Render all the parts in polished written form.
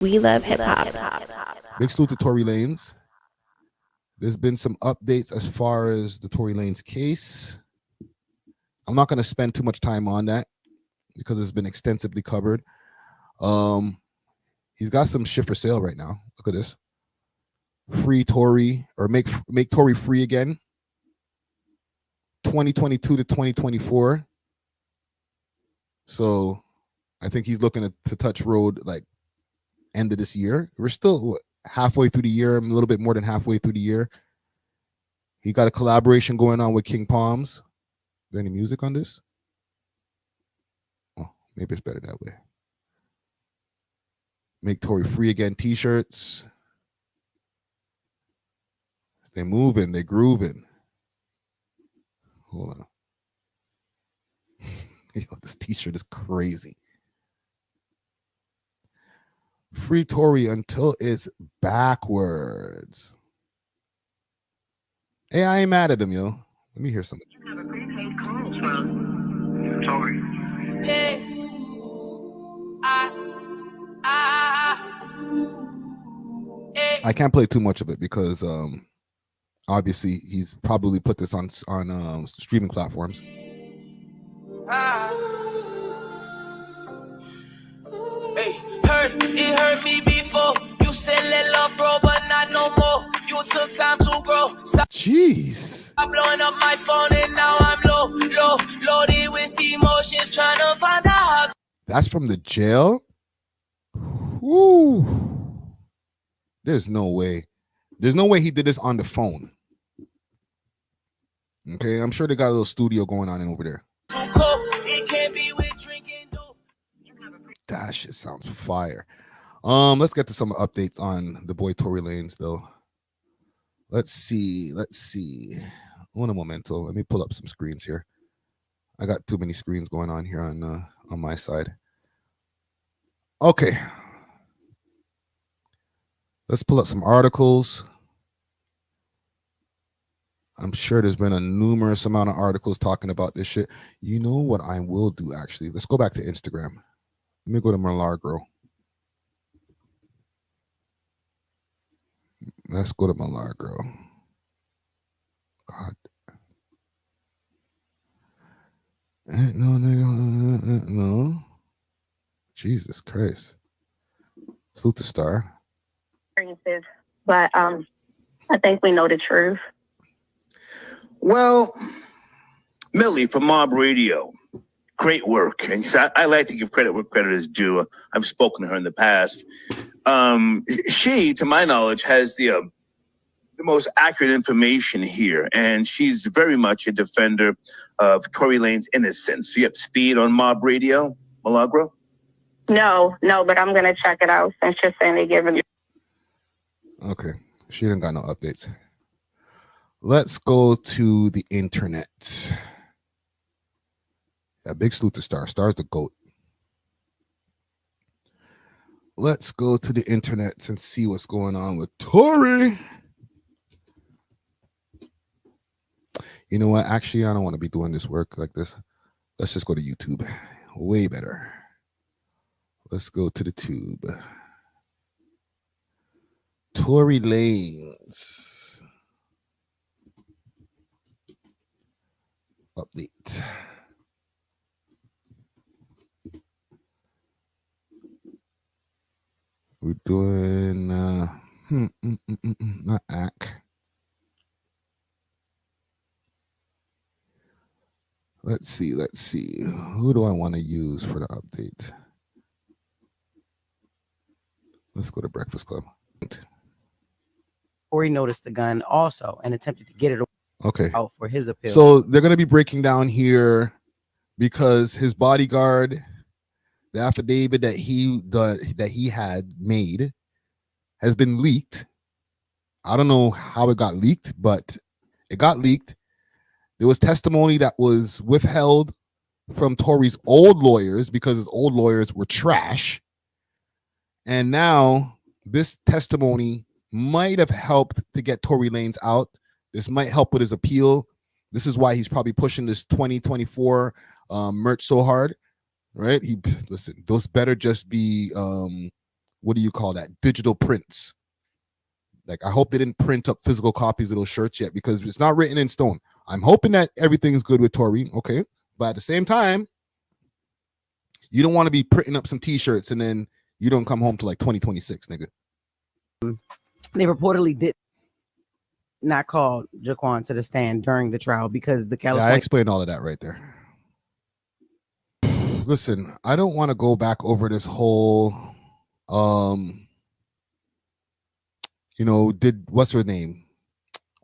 We love hip hop. Big salute to Tory Lanez. There's been some updates as far as the Tory Lanez case. I'm not going to spend too much time on that because it's been extensively covered. He's got some shit for sale right now. Look at this. Free Tory, or make Tory free again. 2022 to 2024. So I think he's looking to touch road like end of this year. We're still halfway through the year. I'm a little bit more than halfway through the year. He got a collaboration going on with King Palms. Is there any music on this? Oh, maybe it's better that way. Make Tory free again t-shirts. They're moving, they're grooving. Hold on. Yo, this t-shirt is crazy. Free Tory until it's backwards. Hey, I ain't mad at him, yo. Let me hear something. You have a prepaid call from Tory. Hey, I can't play too much of it because obviously he's probably put this on streaming platforms. Hey, it hurt me before. You said let love grow, but not no more. You took time to grow. Stop. Jeez. I'm blowing up my phone and now I'm loaded with emotions, trying to find out how to. That's from the jail? Woo. There's no way. There's no way he did this on the phone. Okay, I'm sure they got a little studio going on over there. It can't be with drinking dope. That shit sounds fire. Let's get to some updates on the boy Tory Lanez though. Let's see. Un momento. Let me pull up some screens here. I got too many screens going on here on my side. Okay. Let's pull up some articles. I'm sure there's been a numerous amount of articles talking about this shit. You know what I will do, actually? Let's go back to Instagram. Let me go to Milagro. Let's go to Milagro. God. No, nigga. No. Jesus Christ. Salute to Star. But I think we know the truth. Well, Millie from Mob Radio, great work. And I like to give credit where credit is due. I've spoken to her in the past. She, to my knowledge, has the most accurate information here. And she's very much a defender of Tory Lanez innocence. So you have speed on Mob Radio, Milagro? No, but I'm going to check it out since you're saying they're giving me. Okay. She didn't got no updates. Let's go to the internet. Yeah, big salute to Star. Star's the GOAT. Let's go to the internet and see what's going on with Tory. You know what? Actually, I don't want to be doing this work like this. Let's just go to YouTube. Way better. Let's go to the tube. Tory Lanez. Update. We're doing not ACK. Let's see. Who do I want to use for the update? Let's go to Breakfast Club. Tory noticed the gun also and attempted to get it out for his appeal. So they're going to be breaking down here because his bodyguard, the affidavit that he had made has been leaked. I don't know how it got leaked, but it got leaked. There was testimony that was withheld from Tory's old lawyers because his old lawyers were trash. And now this testimony might have helped to get Tory Lanez out. This might help with his appeal. This is why he's probably pushing this 2024 merch so hard, right? Listen, those better just be what do you call that? Digital prints. Like, I hope they didn't print up physical copies of those shirts yet, because it's not written in stone. I'm hoping that everything's good with Tory, okay? But at the same time, you don't want to be printing up some t-shirts and then you don't come home to like 2026, nigga. They reportedly did not call Jaquan to the stand during the trial because the California... Yeah, I explained all of that right there. Listen, I don't want to go back over this whole, what's her name?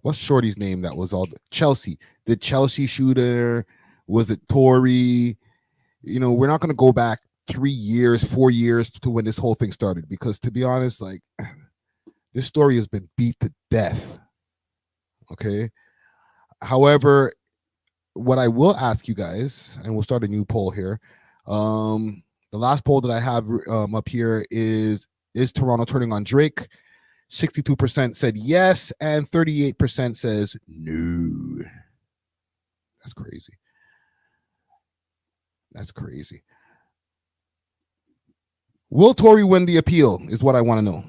What's Shorty's name? That was all Chelsea. The Chelsea shooter, was it Tory? We're not going to go back 3 years, 4 years to when this whole thing started, because to be honest, like, this story has been beat to death. Okay. However, what I will ask you guys, and we'll start a new poll here. The last poll that I have up here is Toronto turning on Drake? 62% said yes, and 38% says no. That's crazy. That's crazy. Will Tory win the appeal is what I want to know.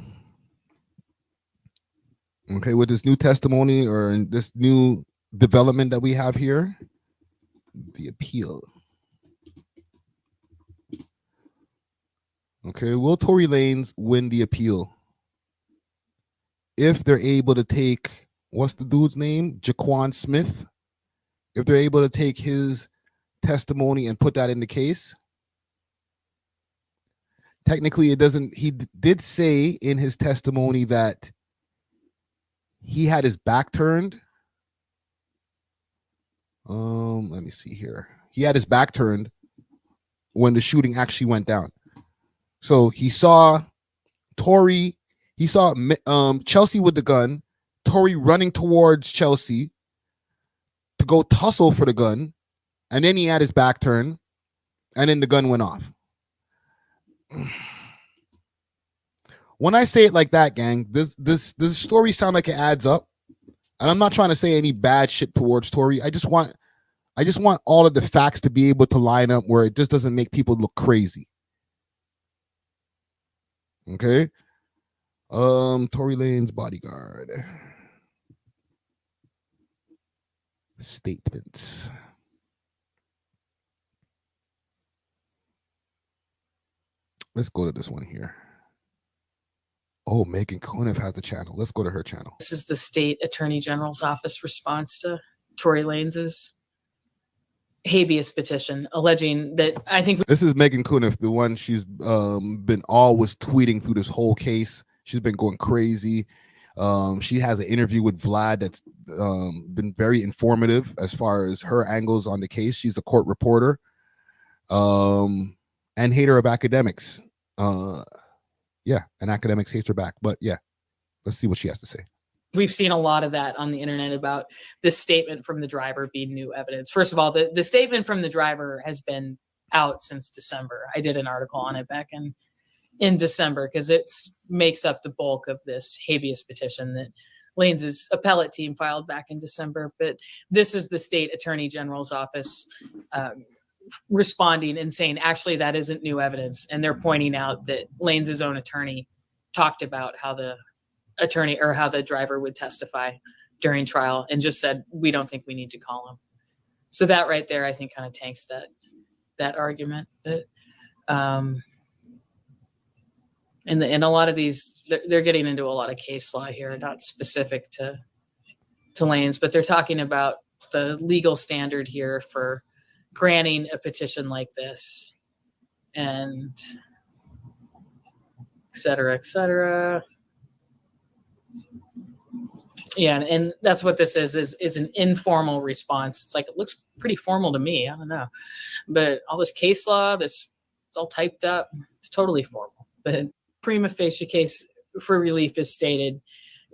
Okay, with this new testimony or this new development that we have here, the appeal. Okay, will Tory Lanez win the appeal? If they're able to take, what's the dude's name? Jaquan Smith. If they're able to take his testimony and put that in the case. Technically, it doesn't, he did say in his testimony that he had his back turned. Let me see here. He had his back turned when the shooting actually went down. So he saw Tory, he saw Chelsea with the gun, Tory running towards Chelsea to go tussle for the gun, and then he had his back turned, and then the gun went off. When I say it like that, gang, this story sound like it adds up, and I'm not trying to say any bad shit towards Tory. I just want all of the facts to be able to line up where it just doesn't make people look crazy. Okay. Tory Lanez Bodyguard. Statements. Let's go to this one here. Oh, Megan Cuniff has the channel. Let's go to her channel. This is the state attorney general's office response to Tory Lanez's habeas petition, alleging that, I think this is Megan Cuniff, the one she's been always tweeting through this whole case. She's been going crazy. She has an interview with Vlad that's been very informative as far as her angles on the case. She's a court reporter and hater of academics. Yeah, and academics hates her back. But yeah, let's see what she has to say. we've seen a lot of that on the internet about this statement from the driver being new evidence. First of all, the statement from the driver has been out since December. I did an article on it back in December because it makes up the bulk of this habeas petition that Lanez's appellate team filed back in December. But this is the state attorney general's office responding and saying, actually, that isn't new evidence. And they're pointing out that Lanez's own attorney talked about how the attorney or how the driver would testify during trial and just said, we don't think we need to call him. So that right there, I think kind of tanks that argument. But, and a lot of these, they're getting into a lot of case law here, not specific to Lanez, but they're talking about the legal standard here for granting a petition like this, and et cetera, et cetera. Yeah, and that's what this is an informal response. It's like, it looks pretty formal to me. I don't know. But all this case law, it's all typed up. It's totally formal. But prima facie case for relief is stated,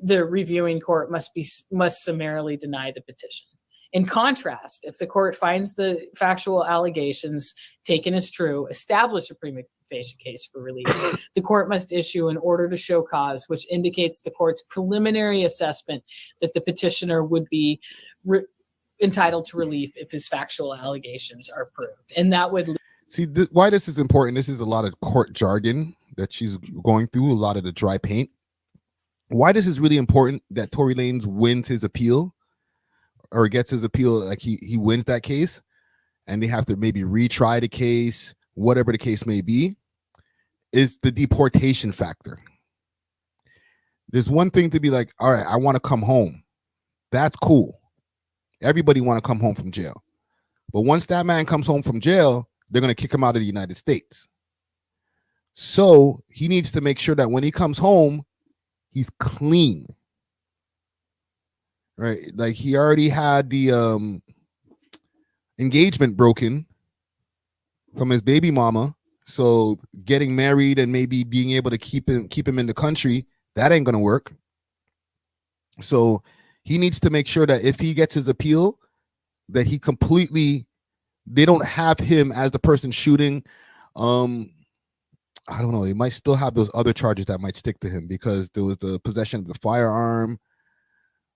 the reviewing court must summarily deny the petition. In contrast, if the court finds the factual allegations taken as true, establish a prima facie case for relief, the court must issue an order to show cause, which indicates the court's preliminary assessment that the petitioner would be entitled to relief if his factual allegations are proved. And that would... See, why this is important. This is a lot of court jargon that she's going through, a lot of the dry paint. Why this is really important that Tory Lanez wins his appeal or gets his appeal, like he wins that case, and they have to maybe retry the case, whatever the case may be, is the deportation factor. There's one thing to be like, all right, I want to come home. That's cool. Everybody want to come home from jail. But once that man comes home from jail, they're going to kick him out of the United States. So he needs to make sure that when he comes home, he's clean. Right? Like he already had the engagement broken from his baby mama. So getting married and maybe being able to keep him in the country, that ain't going to work. So he needs to make sure that if he gets his appeal, that he completely, they don't have him as the person shooting. I don't know. He might still have those other charges that might stick to him because there was the possession of the firearm.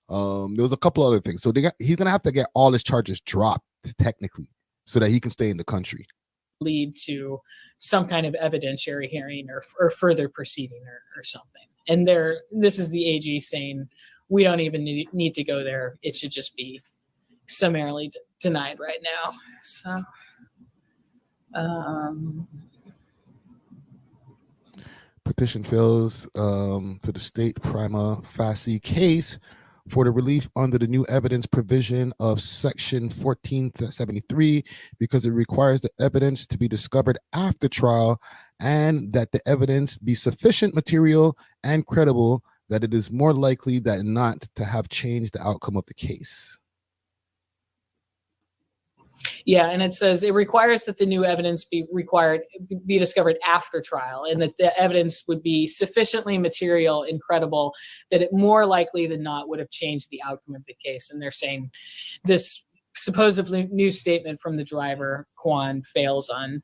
There was a couple other things. So he's going to have to get all his charges dropped technically so that he can stay in the country. Lead to some kind of evidentiary hearing or further proceeding or something. And this is the AG saying, we don't even need to go there. It should just be summarily denied right now. So, petition fails to the state prima facie case for the relief under the new evidence provision of section 1473 because it requires the evidence to be discovered after trial and that the evidence be sufficient material and credible that it is more likely than not to have changed the outcome of the case. Yeah, and it says it requires that the new evidence be discovered after trial, and that the evidence would be sufficiently material and credible that it more likely than not would have changed the outcome of the case. And they're saying this supposedly new statement from the driver, Quan, fails on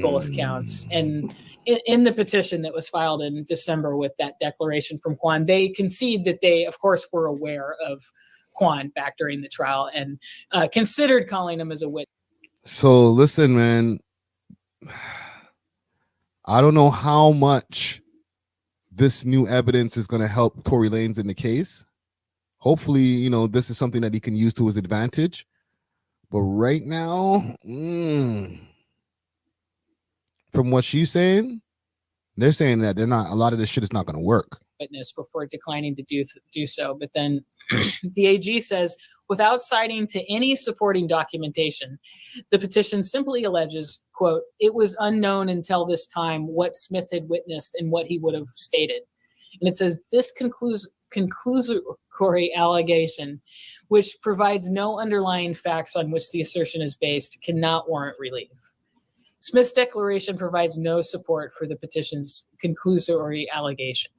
both counts. And in the petition that was filed in December with that declaration from Quan, they concede that they, of course, were aware of Quan back during the trial and considered calling him as a witness. So listen, man, I don't know how much this new evidence is going to help Tory Lanez in the case. Hopefully, this is something that he can use to his advantage. But right now, from what she's saying, they're saying that a lot of this shit is not going to work. Witness before declining to do so. But then the AG says, without citing to any supporting documentation, the petition simply alleges, quote, it was unknown until this time what Smith had witnessed and what he would have stated. And it says this conclusory allegation, which provides no underlying facts on which the assertion is based, cannot warrant relief. Smith's declaration provides no support for the petition's conclusory allegation.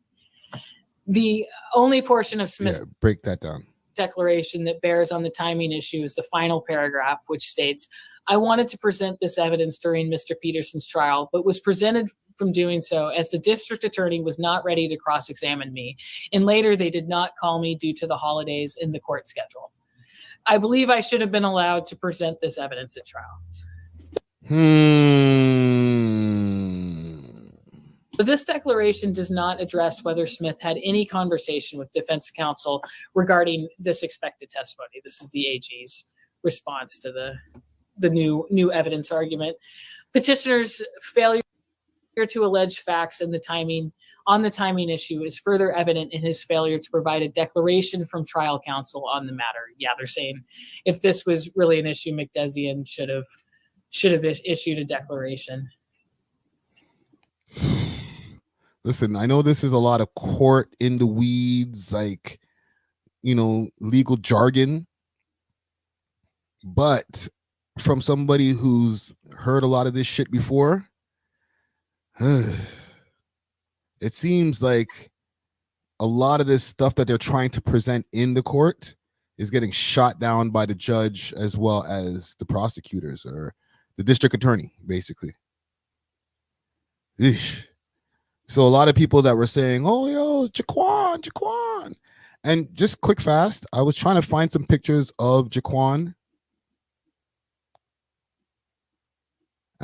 The only portion of Smith's break that down declaration that bears on the timing issue is the final paragraph, which states, I wanted to present this evidence during Mr. Peterson's trial, but was presented from doing so as the district attorney was not ready to cross-examine me. And later they did not call me due to the holidays in the court schedule. I believe I should have been allowed to present this evidence at trial. But this declaration does not address whether Smith had any conversation with defense counsel regarding this expected testimony. This is the AG's response to the new evidence argument. Petitioner's failure to allege facts and the timing issue is further evident in his failure to provide a declaration from trial counsel on the matter. Yeah, they're saying if this was really an issue, McDesian should have issued a declaration. Listen, I know this is a lot of court in the weeds, like, legal jargon. But from somebody who's heard a lot of this shit before, it seems like a lot of this stuff that they're trying to present in the court is getting shot down by the judge as well as the prosecutors or the district attorney, basically. Eesh. So a lot of people that were saying, oh, yo, Jaquan. And just quick fast, I was trying to find some pictures of Jaquan.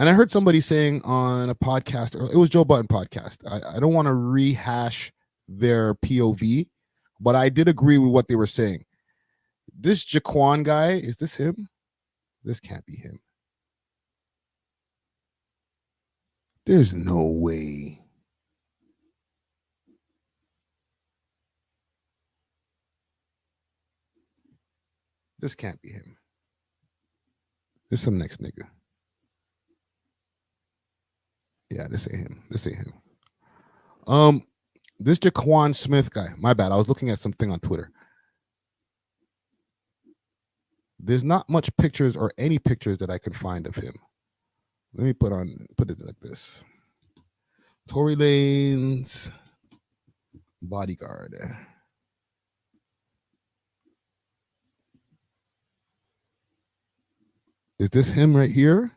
And I heard somebody saying on a podcast, or it was Joe Budden podcast. I don't want to rehash their POV, but I did agree with what they were saying. This Jaquan guy, is this him? This can't be him. There's no way. This can't be him. This some next nigga. Yeah, this ain't him. This ain't him. This Jaquan Smith guy. My bad. I was looking at something on Twitter. There's not much pictures or any pictures that I can find of him. Let me put it like this. Tory Lanez Bodyguard. Is this him right here?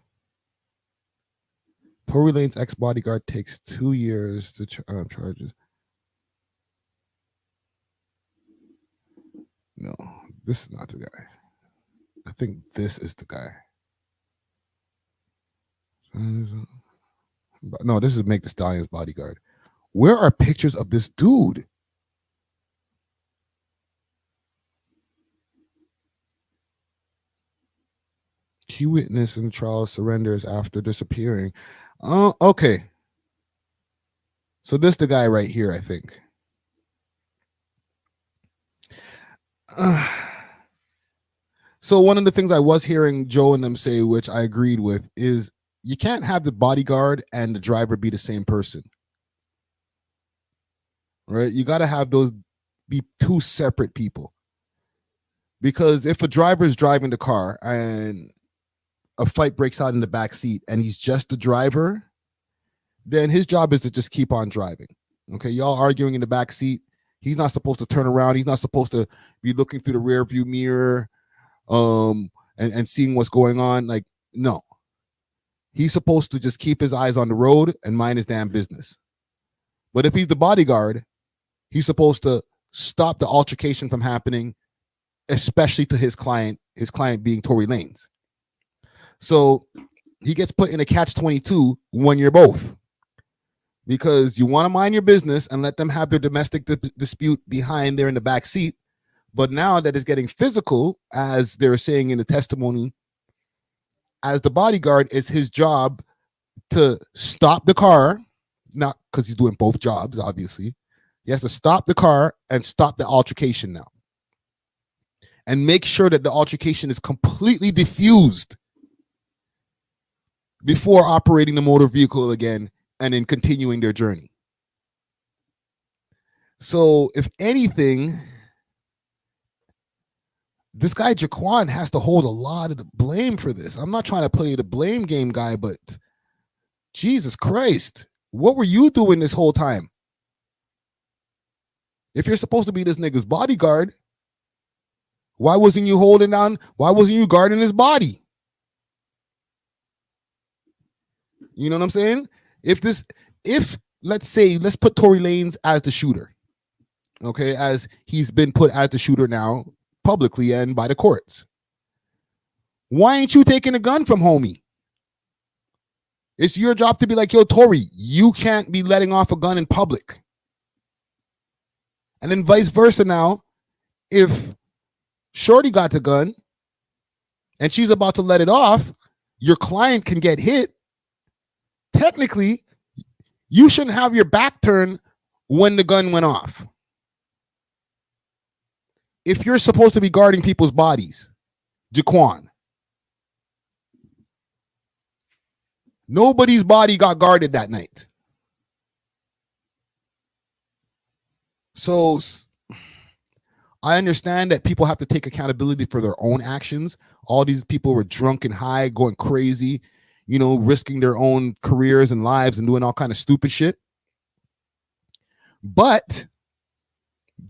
Tory Lanez ex-bodyguard takes 2 years to charges. No, this is not the guy. I think this is the guy. No, this is Make the Stallion's bodyguard. Where are pictures of this dude? Key witness in the trial surrenders after disappearing. Oh, okay. So this the guy right here, I think. So one of the things I was hearing Joe and them say, which I agreed with, is you can't have the bodyguard and the driver be the same person. Right? You got to have those be two separate people. Because if a driver is driving the car and a fight breaks out in the back seat and he's just the driver, then his job is to just keep on driving. Okay, y'all arguing in the back seat. He's not supposed to turn around. He's not supposed to be looking through the rear view mirror and seeing what's going on. Like, no. He's supposed to just keep his eyes on the road and mind his damn business. But if he's the bodyguard, he's supposed to stop the altercation from happening, especially to his client being Tory Lanez. So he gets put in a catch-22 when you're both. Because you want to mind your business and let them have their domestic dispute behind there in the back seat. But now that it's getting physical, as they're saying in the testimony, as the bodyguard, it's his job to stop the car, not because he's doing both jobs, obviously. He has to stop the car and stop the altercation now. And make sure that the altercation is completely diffused before operating the motor vehicle again and then continuing their journey. So if anything, this guy Jaquan has to hold a lot of the blame for this. I'm not trying to play the blame game guy, but Jesus Christ, what were you doing this whole time? If you're supposed to be this nigga's bodyguard, why wasn't you holding down? Why wasn't you guarding his body? You know what I'm saying? If let's say, let's put Tory Lanez as the shooter, okay, as he's been put as the shooter now publicly and by the courts. Why ain't you taking a gun from homie? It's your job to be like, yo, Tory, you can't be letting off a gun in public. And then vice versa now, if Shorty got the gun and she's about to let it off, your client can get hit. Technically, you shouldn't have your back turned when the gun went off. If you're supposed to be guarding people's bodies, Jaquan, nobody's body got guarded that night. So I understand that people have to take accountability for their own actions. All these people were drunk and high, going crazy, you know, risking their own careers and lives and doing all kind of stupid shit. But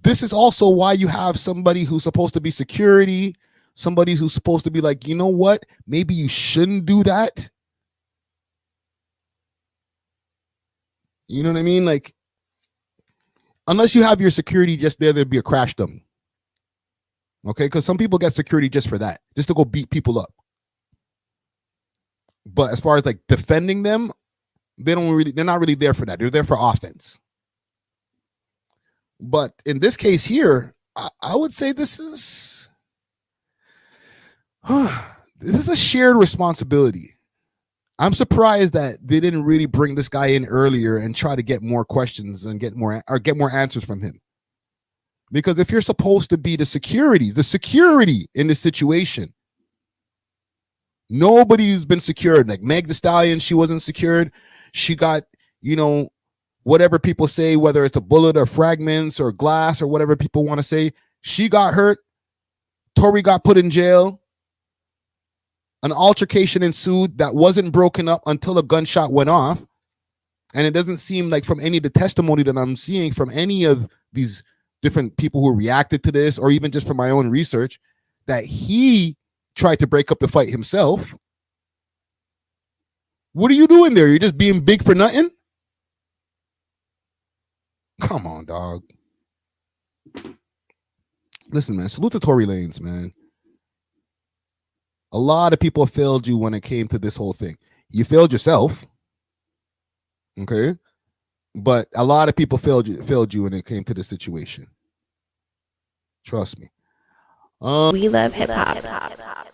this is also why you have somebody who's supposed to be security, somebody who's supposed to be like, you know what, maybe you shouldn't do that. You know what I mean? Like, unless you have your security just there, there'd be a crash dummy. Okay, because some people get security just for that, just to go beat people up. But as far as like defending them, they're not really there for that. They're there for offense. But in this case here, I would say this is a shared responsibility. I'm surprised that they didn't really bring this guy in earlier and try to get more questions and get more answers from him. Because if you're supposed to be the security in this situation, nobody's been secured. Like Meg Thee Stallion, she wasn't secured. She got, whatever people say, whether it's a bullet or fragments or glass or whatever people want to say, she got hurt. Tory got put in jail. An altercation ensued that wasn't broken up until a gunshot went off. And it doesn't seem like from any of the testimony that I'm seeing from any of these different people who reacted to this, or even just from my own research, that he tried to break up the fight himself. What are you doing there? You're just being big for nothing? Come on, dog. Listen, man, salute to Tory Lanez, man. A lot of people failed you when it came to this whole thing. You failed yourself, okay? But a lot of people failed you when it came to the situation. Trust me. We love hip hop.